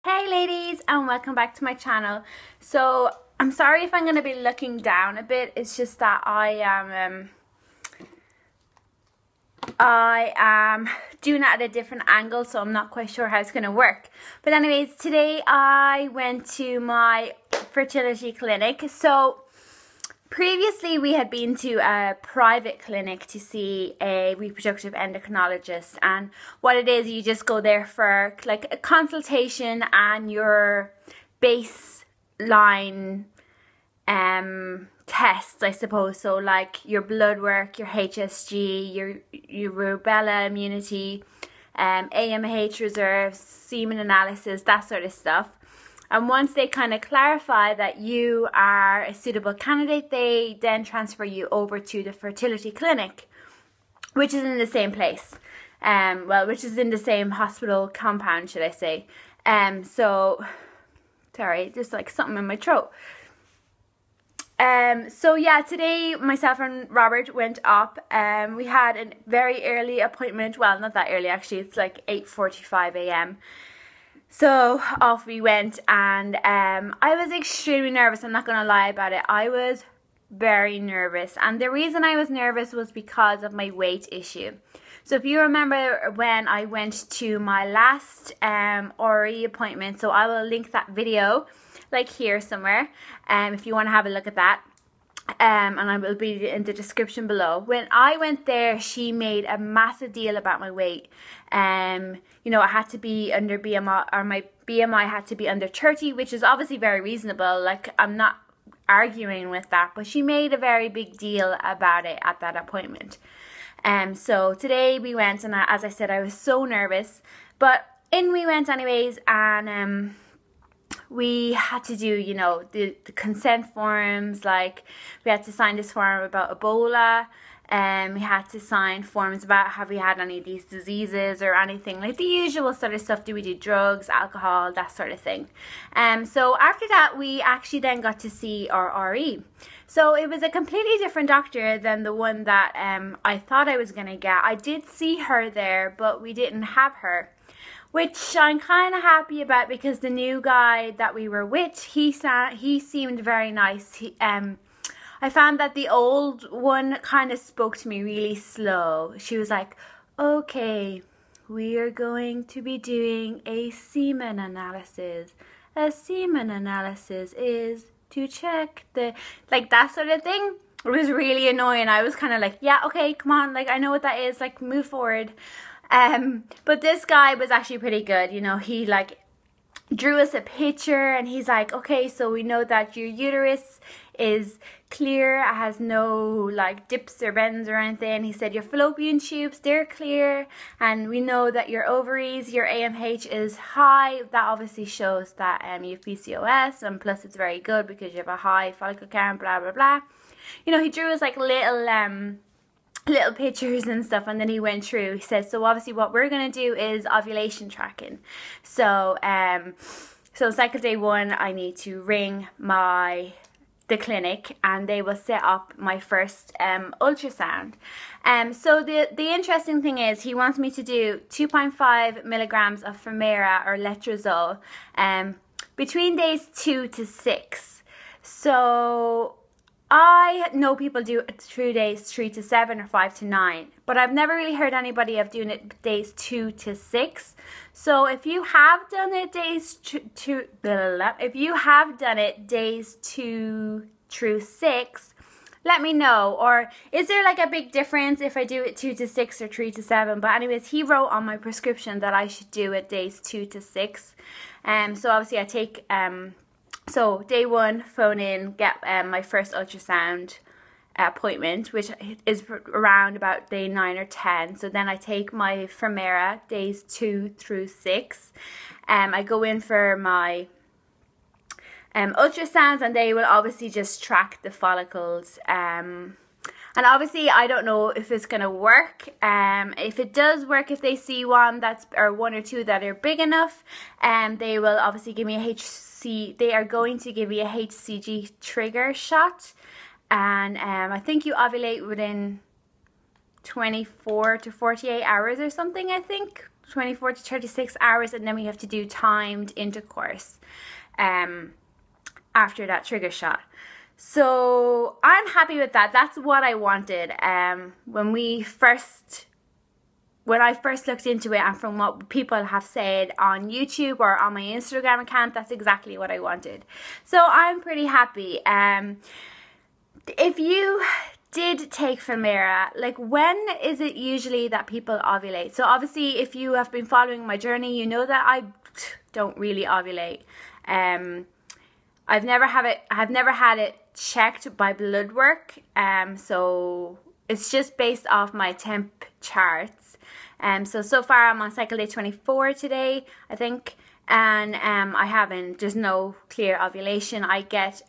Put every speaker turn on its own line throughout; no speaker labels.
Hey ladies, and welcome back to my channel. So I'm sorry if I'm going to be looking down a bit. It's just that I am doing it at a different angle, so I'm not quite sure how it's going to work. But anyways, today I went to my fertility clinic. So previously we had been to a private clinic to see a reproductive endocrinologist, and what it is, you just go there for like a consultation and your baseline tests, I suppose. So like your blood work, your HCG, your rubella immunity, AMH reserves, semen analysis, that sort of stuff. And once they kind of clarify that you are a suitable candidate, they then transfer you over to the fertility clinic, which is in the same place. Which is in the same hospital compound, should I say. So, sorry, just like something in my throat. So yeah, today myself and Robert went up. We had a very early appointment. Well, not that early actually, it's like 8:45 a.m. So off we went, and I was extremely nervous. I'm not going to lie about it. I was very nervous, and the reason I was nervous was because of my weight issue. So if you remember when I went to my last RE appointment, so I will link that video like here somewhere, if you want to have a look at that. And I will be in the description below. When I went there, she made a massive deal about my weight. You know, I had to be under BMI, or my BMI had to be under 30, which is obviously very reasonable. Like, I'm not arguing with that, but she made a very big deal about it at that appointment. So today we went, and as I said, I was so nervous, but in we went anyways, and we had to do, you know, the consent forms. Like, we had to sign this form about Ebola, and we had to sign forms about have we had any of these diseases or anything, like the usual sort of stuff. Do we do drugs, alcohol, that sort of thing. So after that, we actually then got to see our RE. So it was a completely different doctor than the one that I thought I was going to get. I did see her there, but we didn't have her, which I'm kind of happy about, because the new guy that we were with, he seemed very nice. I found that the old one kind of spoke to me really slow. She was like, okay, we are going to be doing a semen analysis. A semen analysis is to check the, like, that sort of thing. It was really annoying. I was kind of like, yeah, okay, come on, like, I know what that is, like, move forward. But this guy was actually pretty good. You know, he like drew us a picture, and he's like, okay, so we know that your uterus is clear, it has no like dips or bends or anything. He said your fallopian tubes, they're clear, and we know that your ovaries, your AMH is high. That obviously shows that you have PCOS, and plus it's very good because you have a high follicle count, blah blah blah. You know, he drew us like little pictures and stuff, and then he went through. He said, so obviously what we're going to do is ovulation tracking. So so cycle day 1, I need to ring the clinic, and they will set up my first ultrasound. So the interesting thing is, he wants me to do 2.5 milligrams of Femera or Letrozole between days 2 to 6. So I know people do it through days 3 to 7 or 5 to 9, but I've never really heard anybody of doing it days 2 to 6. So if you have done it days 2 through 6, let me know. Or is there like a big difference if I do it 2 to 6 or 3 to 7? But anyways, he wrote on my prescription that I should do it days 2 to 6. So obviously I take so day 1, phone in, get my first ultrasound appointment, which is around about day 9 or 10. So then I take my Femera days 2 through 6. I go in for my ultrasounds, and they will obviously just track the follicles. And obviously I don't know if it's going to work. If it does work, if they see one or two that are big enough, they will obviously give me a they are going to give me a HCG Trigger shot. And I think you ovulate within 24 to 48 hours or something, I think. 24 to 36 hours, and then we have to do timed intercourse after that trigger shot. So I'm happy with that. That's what I wanted. When I first looked into it, and from what people have said on YouTube or on my Instagram account, that's exactly what I wanted. So I'm pretty happy. If you did take Femera, like, when is it usually that people ovulate? So obviously, if you have been following my journey, you know that I don't really ovulate. I've never had it checked by blood work. So it's just based off my temp charts. So far I'm on cycle day 24 today, I think, and there's no clear ovulation. I get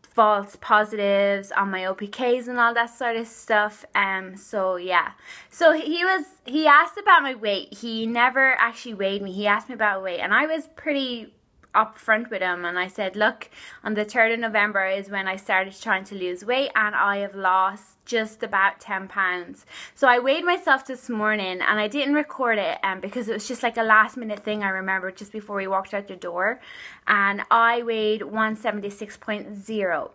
false positives on my OPKs and all that sort of stuff. So yeah. So he asked about my weight. He never actually weighed me. He asked me about weight, and I was pretty upfront with him, and I said, look, on the 3rd of November is when I started trying to lose weight, and I have lost just about 10 pounds. So I weighed myself this morning, and I didn't record it because it was just like a last minute thing, I remember, just before we walked out the door, and I weighed 176.0.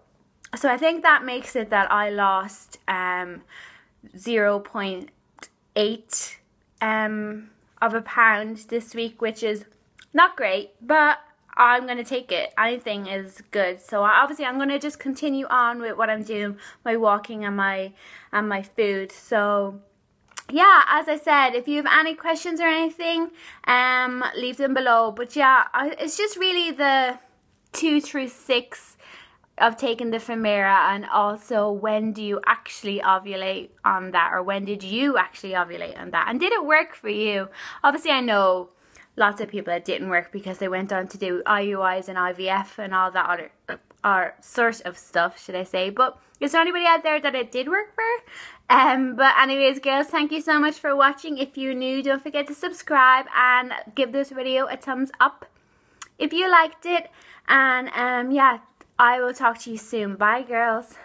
so I think that makes it that I lost 0.8 of a pound this week, which is not great, but I'm going to take it. Anything is good. So obviously I'm going to just continue on with what I'm doing, my walking and my food. So yeah, as I said, if you have any questions or anything, leave them below. But yeah, it's just really the 2 through 6 of taking the Femera, and also when do you actually ovulate on that, or when did you actually ovulate on that, and did it work for you? Obviously I know lots of people it didn't work because they went on to do IUIs and IVF and all that other sort of stuff, should I say. But is there anybody out there that it did work for? But anyways, girls, thank you so much for watching. If you're new, don't forget to subscribe and give this video a thumbs up if you liked it. And yeah, I will talk to you soon. Bye, girls.